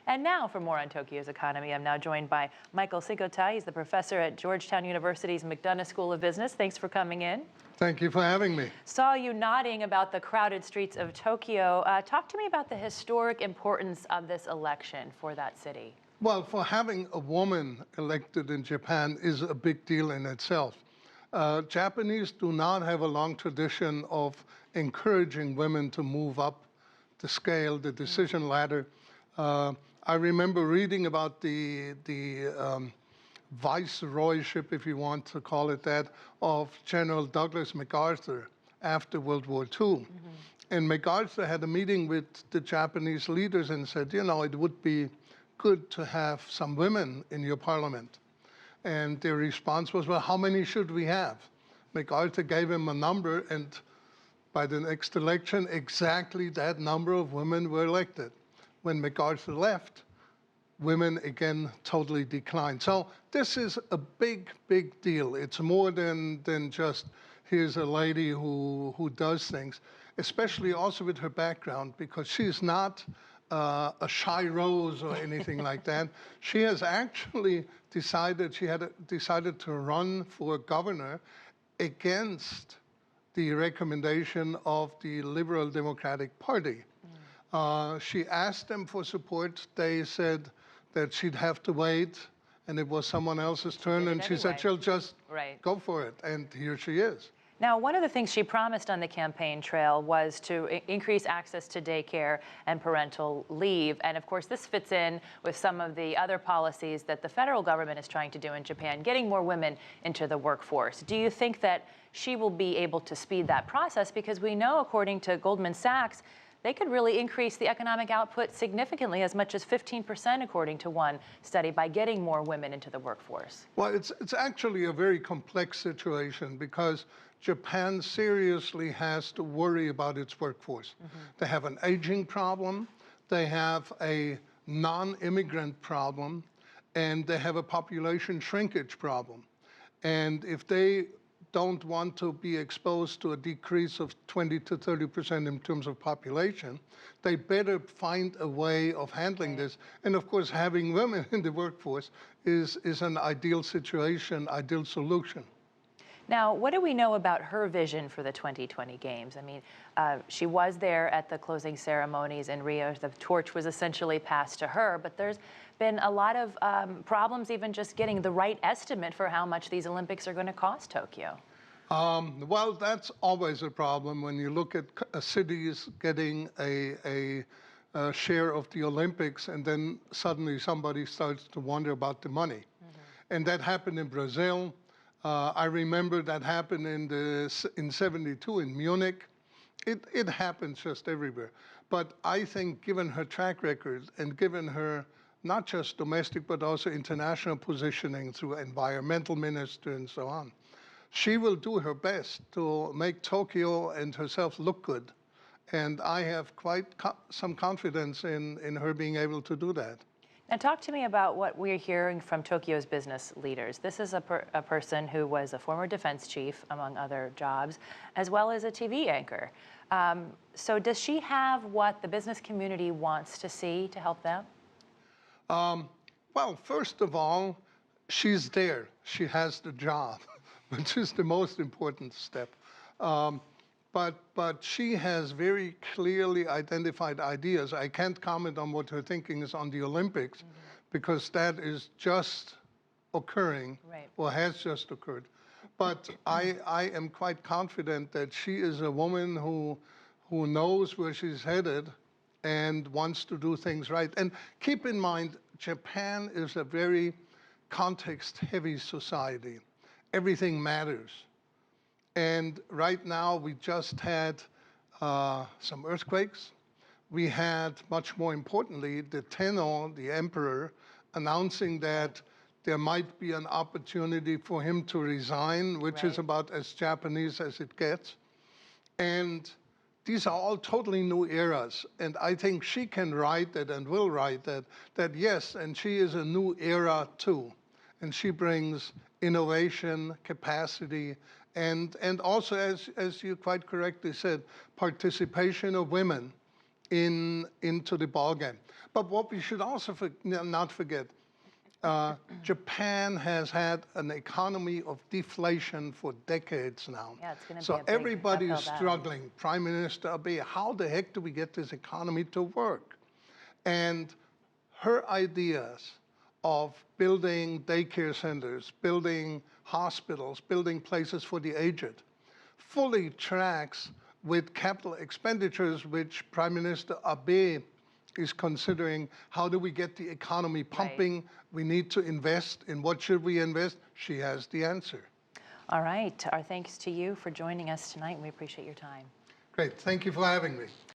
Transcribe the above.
And now for more on Tokyo's economy, I'm now joined by Michael Czinkota. He's the professor at Georgetown University's McDonough School of Business. Thanks for coming in. Thank you for having me. Saw you nodding about the crowded streets of Tokyo. Talk to me about the historic importance of this election for that city. Well, for having a woman elected in Japan is a big deal in itself. Japanese do not have a long tradition of encouraging women to move up the scale, the decision ladder. I remember reading about the viceroyship, if you want to call it that, of General Douglas MacArthur after World War II. And MacArthur had a meeting with the Japanese leaders and said, you know, it would be good to have some women in your parliament. And their response was, well, how many should we have? MacArthur gave him a number, and by the next election, exactly that number of women were elected. When MacArthur left, women again totally declined. So this is a big, big deal. It's more than just here's a lady who does things, especially also with her background, because she's not a shy rose or anything like that. She has actually decided, decided to run for governor against the recommendation of the Liberal Democratic Party. She asked them for support. They said that she'd have to wait, and it was someone else's turn, and she said she'll just go for it, and here she is. Now, one of the things she promised on the campaign trail was to increase access to daycare and parental leave. And of course, this fits in with some of the other policies that the federal government is trying to do in Japan, getting more women into the workforce. Do you think that she will be able to speed that process? Because we know, according to Goldman Sachs, they could really increase the economic output significantly, as much as 15%, according to one study, by getting more women into the workforce. Well, it's actually a very complex situation because Japan seriously has to worry about its workforce. They have an aging problem, they have a non-immigrant problem, and they have a population shrinkage problem. And if they don't want to be exposed to a decrease of 20 to 30% in terms of population, they better find a way of handling this. And of course, having women in the workforce is an ideal situation, ideal solution. Now, what do we know about her vision for the 2020 games? I mean, she was there at the closing ceremonies in Rio. The torch was essentially passed to her, but there's been a lot of problems even just getting the right estimate for how much these Olympics are going to cost Tokyo. Well, that's always a problem when you look at cities getting a share of the Olympics, and then suddenly somebody starts to wonder about the money. And that happened in Brazil. I remember that happened in '72 in Munich. It happens just everywhere. But I think given her track record and given her not just domestic but also international positioning through environmental minister and so on, she will do her best to make Tokyo and herself look good. And I have quite some confidence in her being able to do that. Now, talk to me about what we're hearing from Tokyo's business leaders. This is a person who was a former defense chief, among other jobs, as well as a TV anchor. So does she have what the business community wants to see to help them? Well, first of all, she's there. She has the job, which is the most important step. But she has very clearly identified ideas. I can't comment on what her thinking is on the Olympics, because that is just occurring, or has just occurred. But I am quite confident that she is a woman who knows where she's headed and wants to do things right. And keep in mind, Japan is a very context-heavy society. Everything matters. And right now, we just had some earthquakes. We had, much more importantly, the Tenno, the emperor, announcing that there might be an opportunity for him to resign, which is about as Japanese as it gets. And these are all totally new eras. And I think she can write that and will write that yes, and she is a new era too. And she brings innovation, capacity, and also, as you quite correctly said, participation of women into the ballgame. But what we should also not forget, Japan has had an economy of deflation for decades now. Yeah, it's going to So be a big everybody is uphill battle. struggling. Prime Minister Abe, how the heck do we get this economy to work? And her ideas of building daycare centers, building hospitals, building places for the aged, fully tracks with capital expenditures, which Prime Minister Abe is considering. How do we get the economy pumping? Right. We need to invest. In what should we invest? She has the answer. All right. Our thanks to you for joining us tonight. We appreciate your time. Great. Thank you for having me.